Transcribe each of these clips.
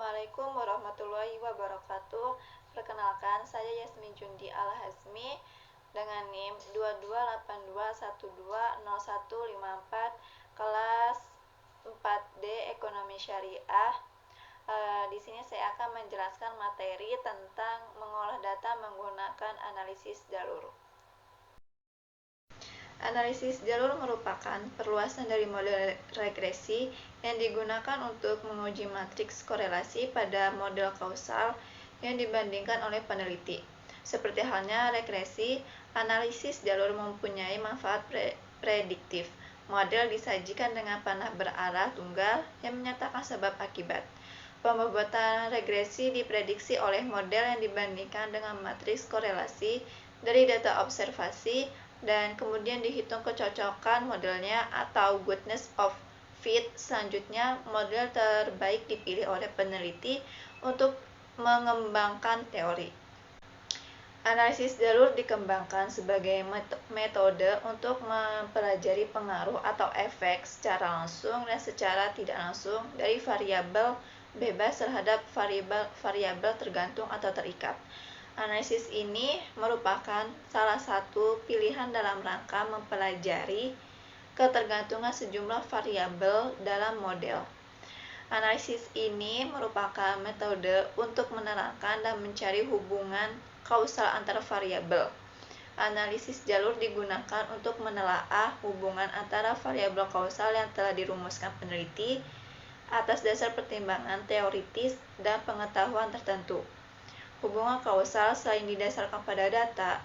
Assalamualaikum warahmatullahi wabarakatuh. Perkenalkan, saya Yasmin Jundi Al-Hazmi dengan NIM 2282120154 kelas 4D Ekonomi Syariah. Di sini saya akan menjelaskan materi tentang mengolah data menggunakan analisis jalur. Analisis jalur merupakan perluasan dari model regresi yang digunakan untuk menguji matriks korelasi pada model kausal yang dibandingkan oleh peneliti. Seperti halnya regresi, analisis jalur mempunyai manfaat prediktif. Model disajikan dengan panah berarah tunggal yang menyatakan sebab akibat. Pembuatan regresi diprediksi oleh model yang dibandingkan dengan matriks korelasi dari data observasi dan kemudian dihitung kecocokan modelnya atau goodness of fit. Selanjutnya, model terbaik dipilih oleh peneliti untuk mengembangkan teori. Analisis jalur dikembangkan sebagai metode untuk mempelajari pengaruh atau efek secara langsung dan secara tidak langsung dari variabel bebas terhadap variabel tergantung atau terikat. Analisis ini merupakan salah satu pilihan dalam rangka mempelajari ketergantungan sejumlah variabel dalam model. Analisis ini merupakan metode untuk menerangkan dan mencari hubungan kausal antar variabel. Analisis jalur digunakan untuk menelaah hubungan antara variabel kausal yang telah dirumuskan peneliti atas dasar pertimbangan teoritis dan pengetahuan tertentu. Hubungan kausal selain didasarkan pada data,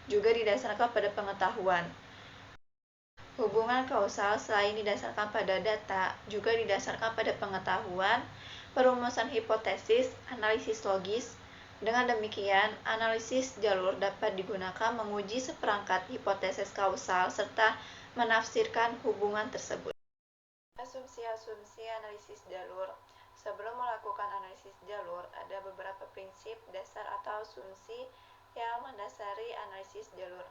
juga didasarkan pada pengetahuan. Hubungan kausal selain didasarkan pada data, juga didasarkan pada pengetahuan, perumusan hipotesis, analisis logis. Dengan demikian, analisis jalur dapat digunakan menguji seperangkat hipotesis kausal serta menafsirkan hubungan tersebut. Asumsi-asumsi analisis jalur. Sebelum melakukan analisis jalur, ada beberapa prinsip dasar atau asumsi yang mendasari analisis jalur,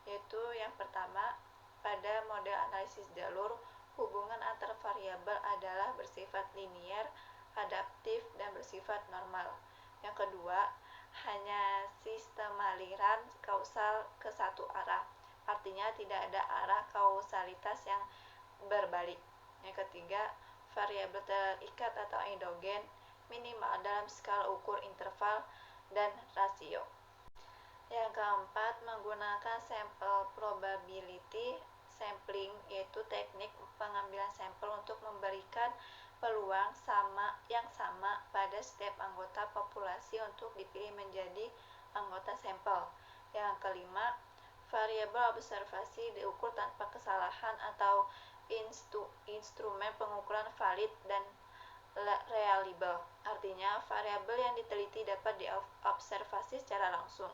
yaitu yang pertama, pada model analisis jalur, hubungan antar variabel adalah bersifat linier, adaptif, dan bersifat normal. Yang kedua, hanya sistem aliran kausal ke satu arah, artinya tidak ada arah kausalitas yang berbalik. Yang ketiga, variabel terikat atau endogen minimal dalam skala ukur interval dan rasio. Yang keempat, menggunakan sample probability sampling, yaitu teknik pengambilan sampel untuk memberikan peluang yang sama pada setiap anggota populasi untuk dipilih menjadi anggota sampel. Yang kelima, variabel observasi diukur tanpa kesalahan atau instrumen pengukuran valid dan reliable, artinya variabel yang diteliti dapat diobservasi secara langsung.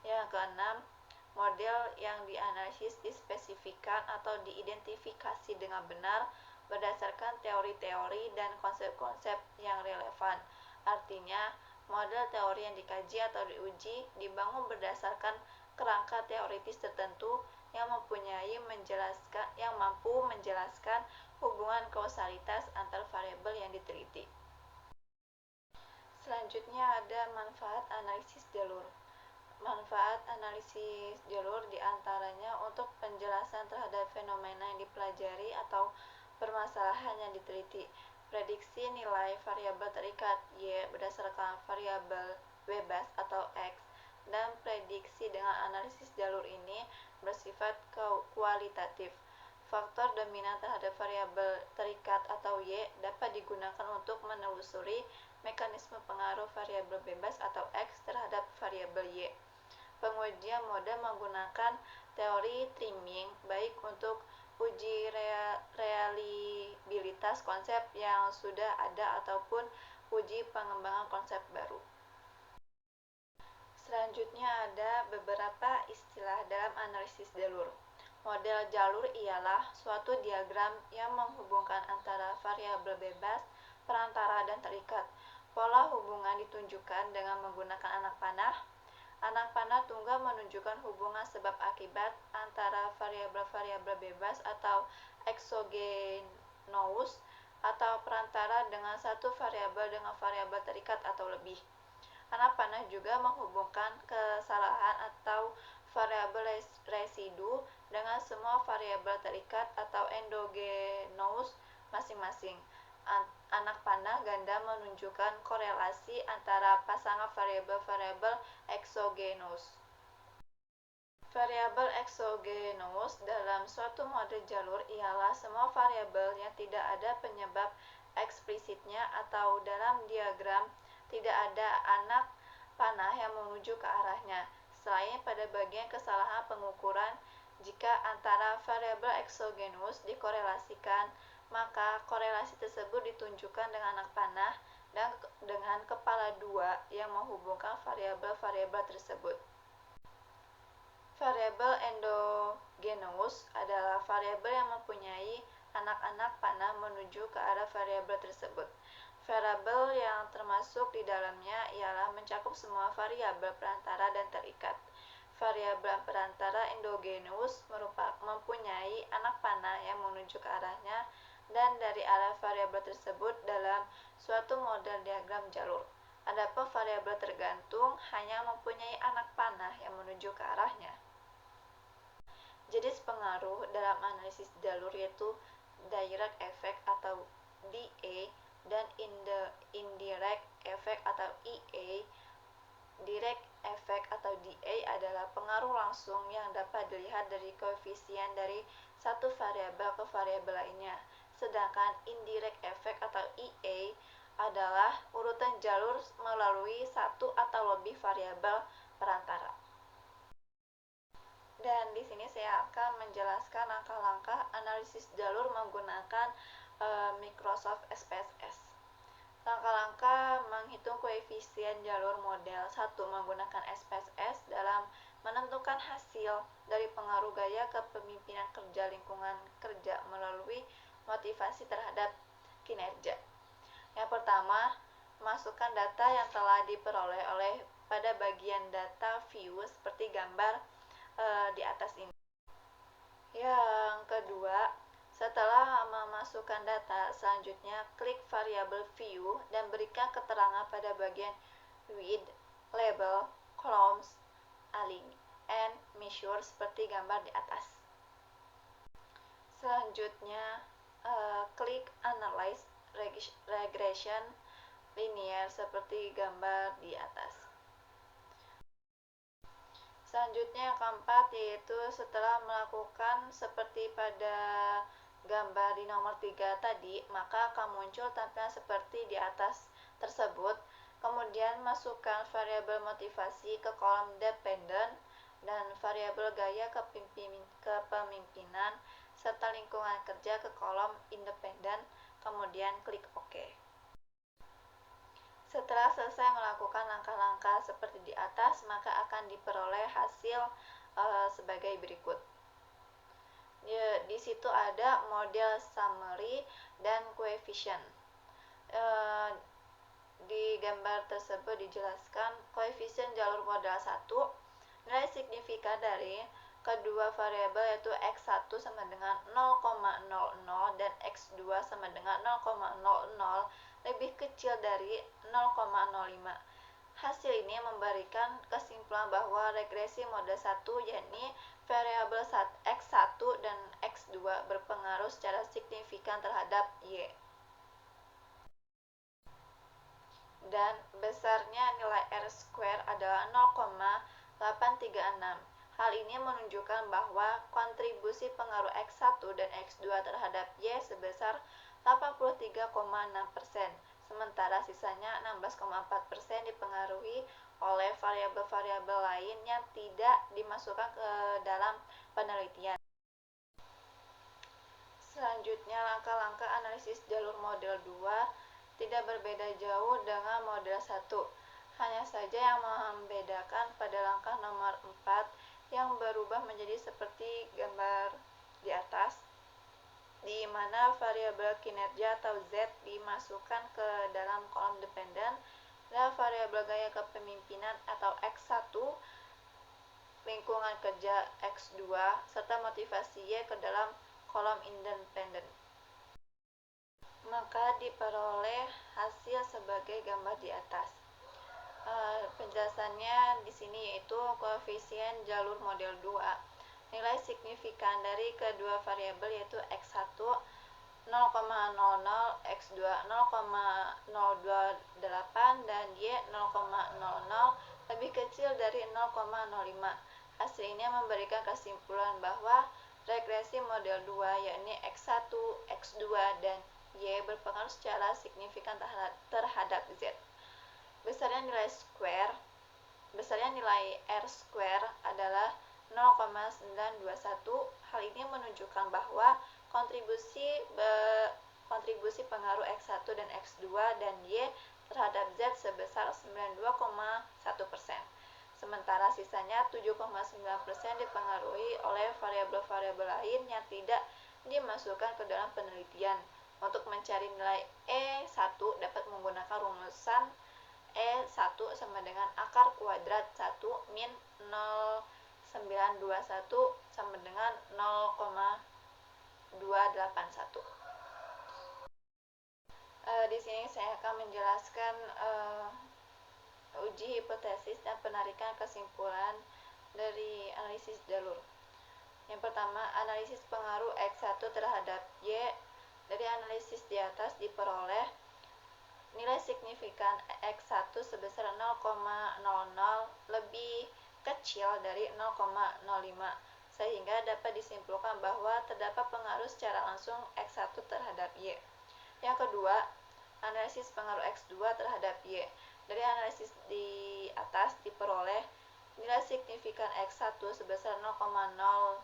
Yang keenam, model yang dianalisis dispesifikan atau diidentifikasi dengan benar berdasarkan teori-teori dan konsep-konsep yang relevan, artinya model teori yang dikaji atau diuji dibangun berdasarkan kerangka teoritis tertentu yang mampu menjelaskan hubungan kausalitas antar variabel yang diteliti. Selanjutnya ada manfaat analisis jalur. Manfaat analisis jalur diantaranya untuk penjelasan terhadap fenomena yang dipelajari atau permasalahan yang diteliti, prediksi nilai variabel terikat Y berdasarkan variabel bebas atau X, dan prediksi dengan analisis jalur ini bersifat kualitatif. Faktor dominan terhadap variabel terikat atau Y dapat digunakan untuk menelusuri mekanisme pengaruh variabel bebas atau X terhadap variabel Y. Pengujian model menggunakan teori trimming baik untuk uji reliabilitas konsep yang sudah ada ataupun uji pengembangan konsep baru. Selanjutnya ada beberapa istilah dalam analisis jalur. Model jalur ialah suatu diagram yang menghubungkan antara variabel bebas, perantara, dan terikat. Pola hubungan ditunjukkan dengan menggunakan anak panah. Anak panah tunggal menunjukkan hubungan sebab akibat antara variabel-variabel bebas atau exogenous atau perantara dengan satu variabel dengan variabel terikat atau lebih. Anak panah juga menghubungkan kesalahan atau variabel residu dengan semua variabel terikat atau endogenous masing-masing. Anak panah ganda menunjukkan korelasi antara pasangan variabel-variabel eksogenus. Variabel eksogenus dalam suatu model jalur ialah semua variabel yang tidak ada penyebab eksplisitnya atau dalam diagram tidak ada anak panah yang menuju ke arahnya, selain pada bagian kesalahan pengukuran. Jika antara variabel eksogenus dikorelasikan, maka korelasi tersebut ditunjukkan dengan anak panah dan dengan kepala dua yang menghubungkan variabel-variabel tersebut. Variabel endogenous adalah variabel yang mempunyai anak-anak panah menuju ke arah variabel tersebut. Variabel yang termasuk di dalamnya ialah mencakup semua variabel perantara dan terikat. Variabel perantara endogenous mempunyai anak panah yang menuju ke arahnya dan dari arah variabel tersebut dalam suatu model diagram jalur. Adapun variabel tergantung hanya mempunyai anak panah yang menuju ke arahnya. Jenis pengaruh dalam analisis jalur yaitu direct effect atau DA dan indirect effect atau EA. Direct effect atau DA adalah pengaruh langsung yang dapat dilihat dari koefisien dari satu variabel ke variabel lainnya, sedangkan indirect effect atau EA adalah urutan jalur melalui satu atau lebih variabel perantara. Dan di sini saya akan menjelaskan langkah-langkah analisis jalur menggunakan Microsoft SPSS. Langkah-langkah menghitung koefisien jalur model 1 menggunakan SPSS dalam menentukan hasil dari pengaruh gaya kepemimpinan kerja lingkungan kerja melalui motivasi terhadap kinerja. Yang pertama, masukkan data yang telah diperoleh pada bagian data view seperti gambar di atas ini. Yang kedua, setelah memasukkan data, selanjutnya klik variabel view dan berikan keterangan pada bagian width, label, columns, align, and measure seperti gambar di atas. Selanjutnya, klik analyze regression linear seperti gambar di atas. Selanjutnya yang keempat yaitu setelah melakukan seperti pada gambar di nomor 3 tadi, maka akan muncul tampilan seperti di atas tersebut. Kemudian masukkan variabel motivasi ke kolom dependent dan variabel gaya kepemimpinan serta lingkungan kerja ke kolom independent, kemudian klik OK. Setelah selesai melakukan langkah-langkah seperti di atas, maka akan diperoleh hasil sebagai berikut. Di situ ada model summary dan coefficient. Di gambar tersebut dijelaskan koefisien jalur model 1, nilai signifikan dari kedua variabel yaitu x1 sama dengan 0,00 dan x2 sama dengan 0,00 lebih kecil dari 0,05. Hasil ini memberikan kesimpulan bahwa regresi model 1 yakni variabel x1 dan x2 berpengaruh secara signifikan terhadap y. Dan besarnya nilai R-square adalah 0,836. Hal ini menunjukkan bahwa kontribusi pengaruh X1 dan X2 terhadap Y sebesar 83,6%, sementara sisanya 16,4% dipengaruhi oleh variabel-variabel lain yang tidak dimasukkan ke dalam penelitian. Selanjutnya, langkah-langkah analisis jalur model 2 tidak berbeda jauh dengan model 1. Hanya saja yang membedakan pada langkah nomor 4 yang berubah menjadi seperti gambar di atas, di mana variabel kinerja atau Z dimasukkan ke dalam kolom dependen dan variabel gaya kepemimpinan atau X1, lingkungan kerja X2, serta motivasi Y ke dalam kolom independen. maka diperoleh hasil sebagai gambar di atas. Penjelasannya di sini yaitu koefisien jalur model 2. Nilai signifikan dari kedua variabel yaitu x1 0,00, x2 0,028 dan y 0,00 lebih kecil dari 0,05. Hasil ini memberikan kesimpulan bahwa regresi model 2 yakni x1, x2 dan y berpengaruh secara signifikan terhadap z. Besarnya nilai R square adalah 0,921. Hal ini menunjukkan bahwa kontribusi pengaruh X1 dan X2 dan Y terhadap Z sebesar 92,1%. Sementara sisanya 7,9% dipengaruhi oleh variabel-variabel lain yang tidak dimasukkan ke dalam penelitian. Untuk mencari nilai E1 dapat menggunakan rumusan E1 sama dengan akar kuadrat 1 min 0,921 sama dengan 0,281. Di sini saya akan menjelaskan uji hipotesis dan penarikan kesimpulan dari analisis jalur. Yang pertama, analisis pengaruh X1 terhadap Y. Dari analisis di atas diperoleh nilai signifikan X1 sebesar 0,00 lebih kecil dari 0,05, sehingga dapat disimpulkan bahwa terdapat pengaruh secara langsung X1 terhadap Y. Yang kedua, analisis pengaruh X2 terhadap Y. Dari analisis di atas diperoleh nilai signifikan X1 sebesar 0,00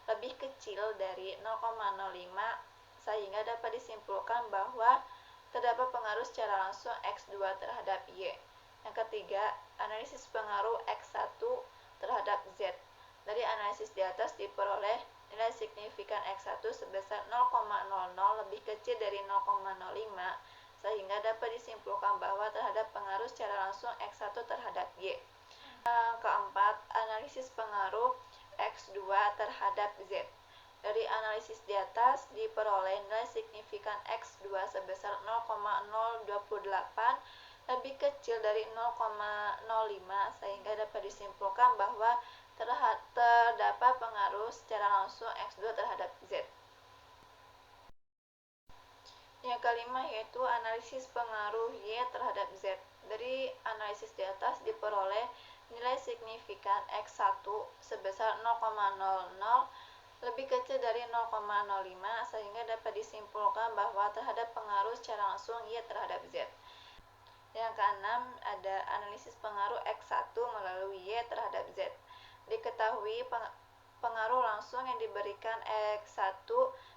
lebih kecil dari 0,05, sehingga dapat disimpulkan bahwa terdapat pengaruh secara langsung X2 terhadap Y. Yang ketiga, analisis pengaruh X1 terhadap Z. Dari analisis di atas diperoleh nilai signifikan X1 sebesar 0,00 lebih kecil dari 0,05, sehingga dapat disimpulkan bahwa terhadap pengaruh secara langsung X1 terhadap Y. Yang keempat, analisis pengaruh X2 terhadap Z. Dari analisis di atas diperoleh nilai signifikan X2 sebesar 0,028 lebih kecil dari 0,05, sehingga dapat disimpulkan bahwa terdapat pengaruh secara langsung X2 terhadap Z. Yang kelima yaitu analisis pengaruh Y terhadap Z. Dari analisis di atas diperoleh nilai signifikan X1 sebesar 0,00 lebih kecil dari 0,05, sehingga dapat disimpulkan bahwa terhadap pengaruh secara langsung Y terhadap Z. Yang keenam, ada analisis pengaruh X1 melalui Y terhadap Z. Diketahui pengaruh langsung yang diberikan X1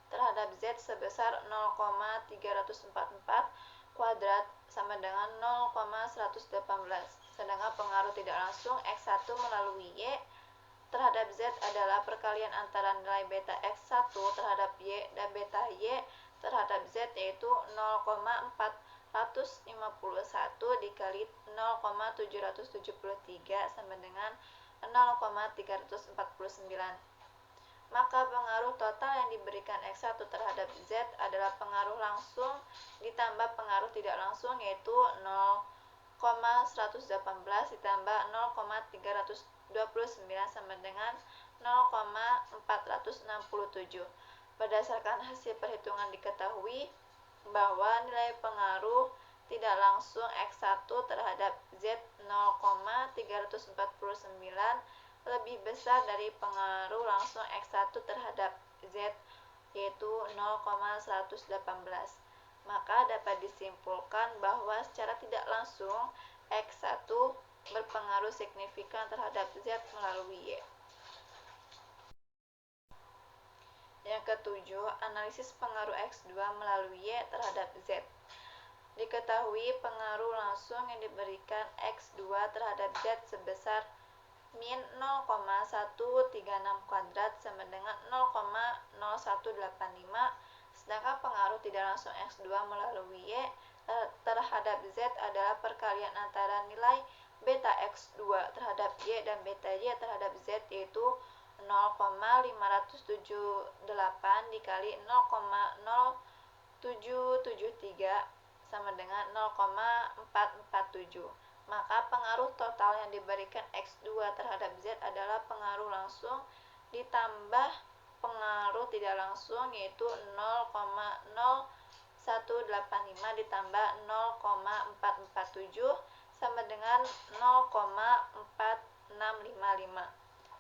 terhadap Z sebesar 0,344 kuadrat sama dengan 0,118. Sedangkan pengaruh tidak langsung X1 melalui Y terhadap Z adalah perkalian antara nilai beta X1 terhadap Y dan beta Y terhadap Z, yaitu 0,451 dikali 0,773 sama dengan 0,349. Maka pengaruh total yang diberikan X1 terhadap Z adalah pengaruh langsung ditambah pengaruh tidak langsung, yaitu 0,118 ditambah 0,329 sama dengan 0,467. Berdasarkan hasil perhitungan diketahui bahwa nilai pengaruh tidak langsung X1 terhadap Z 0,349 lebih besar dari pengaruh langsung X1 terhadap Z, yaitu 0,118. Maka dapat disimpulkan bahwa secara tidak langsung X1 berpengaruh signifikan terhadap Z melalui Y. Yang ketujuh, analisis pengaruh X2 melalui Y terhadap Z. Diketahui pengaruh langsung yang diberikan X2 terhadap Z sebesar min 0,136 kuadrat sama dengan 0,0185, sedangkan pengaruh tidak langsung X2 melalui Y terhadap Z adalah perkalian antara nilai beta X2 terhadap Y dan beta Y terhadap Z, yaitu 0,578 dikali 0,0773 sama dengan 0,447. Maka pengaruh total yang diberikan X2 terhadap Z adalah pengaruh langsung ditambah pengaruh tidak langsung, yaitu 0,0185 ditambah 0,447 sama dengan 0,4655.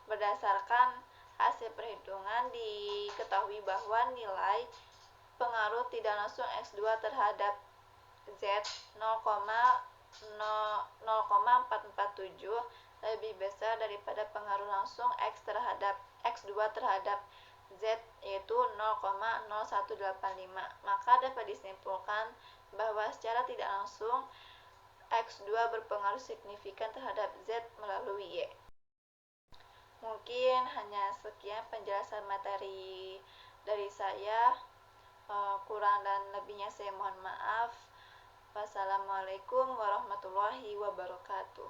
Berdasarkan hasil perhitungan, diketahui bahwa nilai pengaruh tidak langsung X2 terhadap Z 0,447 lebih besar daripada pengaruh langsung X2 terhadap Z, yaitu 0,0185. Maka dapat disimpulkan bahwa secara tidak langsung X2 berpengaruh signifikan terhadap Z melalui Y. Mungkin hanya sekian penjelasan materi dari saya. Kurang dan lebihnya saya mohon maaf. Wassalamualaikum warahmatullahi wabarakatuh.